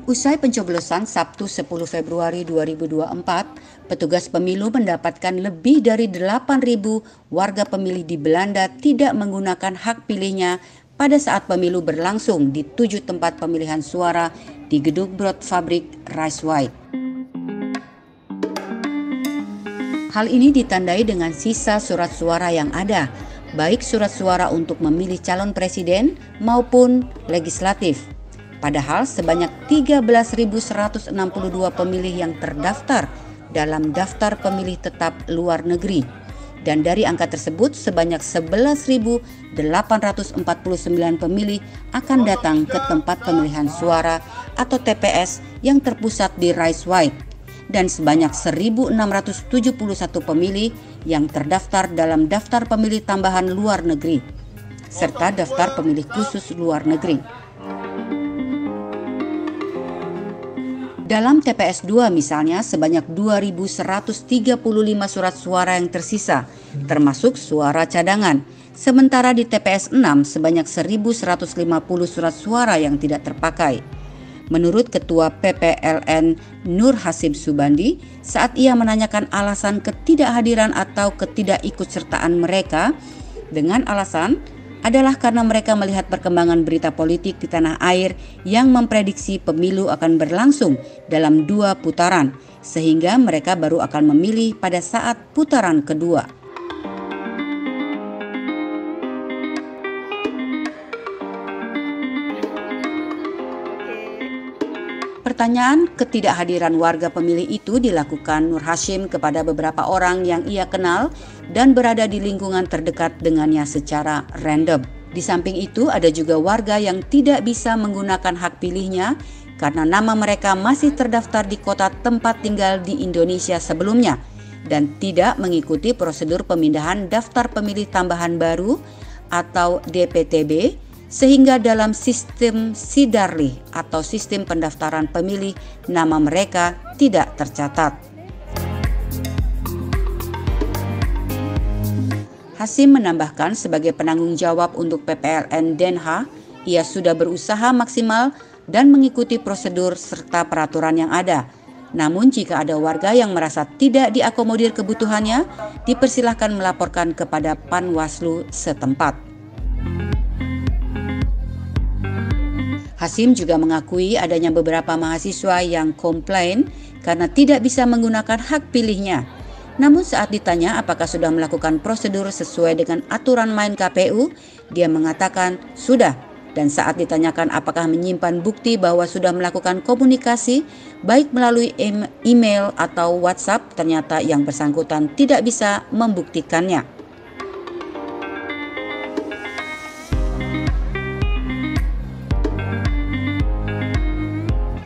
Usai pencoblosan Sabtu 10 Februari 2024, petugas pemilu mendapatkan lebih dari 8.000 warga pemilih di Belanda tidak menggunakan hak pilihnya pada saat pemilu berlangsung di 7 tempat pemilihan suara di gedung Broodfabriek Rijswijk. Hal ini ditandai dengan sisa surat suara yang ada, baik surat suara untuk memilih calon presiden maupun legislatif. Padahal sebanyak 13.162 pemilih yang terdaftar dalam daftar pemilih tetap luar negeri. Dan dari angka tersebut sebanyak 11.849 pemilih akan datang ke tempat pemilihan suara atau TPS yang terpusat di Rijswijk. Dan sebanyak 1.671 pemilih yang terdaftar dalam daftar pemilih tambahan luar negeri, serta daftar pemilih khusus luar negeri. Dalam TPS 2 misalnya sebanyak 2.135 surat suara yang tersisa, termasuk suara cadangan. Sementara di TPS 6 sebanyak 1.150 surat suara yang tidak terpakai. Menurut Ketua PPLN Nur Hasim Subandi, saat ia menanyakan alasan ketidakhadiran atau ketidakikutsertaan mereka, dengan alasan adalah karena mereka melihat perkembangan berita politik di tanah air yang memprediksi pemilu akan berlangsung dalam 2 putaran, sehingga mereka baru akan memilih pada saat putaran kedua. Pertanyaan ketidakhadiran warga pemilih itu dilakukan Nur Hasim kepada beberapa orang yang ia kenal dan berada di lingkungan terdekat dengannya secara random. Di samping itu ada juga warga yang tidak bisa menggunakan hak pilihnya karena nama mereka masih terdaftar di kota tempat tinggal di Indonesia sebelumnya dan tidak mengikuti prosedur pemindahan daftar pemilih tambahan baru atau DPTB, sehingga dalam sistem Sidarli atau sistem pendaftaran pemilih nama mereka tidak tercatat. Hasim menambahkan sebagai penanggung jawab untuk PPLN Den Haag, ia sudah berusaha maksimal dan mengikuti prosedur serta peraturan yang ada. Namun jika ada warga yang merasa tidak diakomodir kebutuhannya, dipersilahkan melaporkan kepada Panwaslu setempat. Hasim juga mengakui adanya beberapa mahasiswa yang komplain karena tidak bisa menggunakan hak pilihnya. Namun saat ditanya apakah sudah melakukan prosedur sesuai dengan aturan main KPU, dia mengatakan sudah. Dan saat ditanyakan apakah menyimpan bukti bahwa sudah melakukan komunikasi baik melalui email atau WhatsApp, ternyata yang bersangkutan tidak bisa membuktikannya.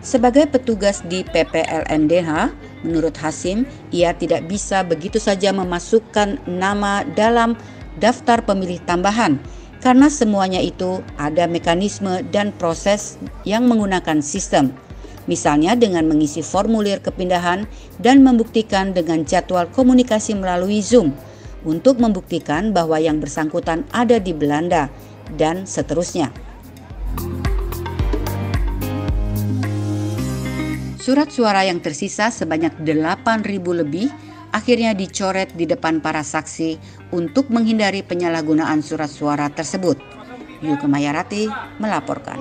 Sebagai petugas di PPLN Den Haag, menurut Hasim, ia tidak bisa begitu saja memasukkan nama dalam daftar pemilih tambahan karena semuanya itu ada mekanisme dan proses yang menggunakan sistem. Misalnya dengan mengisi formulir kepindahan dan membuktikan dengan jadwal komunikasi melalui Zoom untuk membuktikan bahwa yang bersangkutan ada di Belanda dan seterusnya. Surat suara yang tersisa sebanyak 8.000 lebih akhirnya dicoret di depan para saksi untuk menghindari penyalahgunaan surat suara tersebut. Yuke Mayarati melaporkan.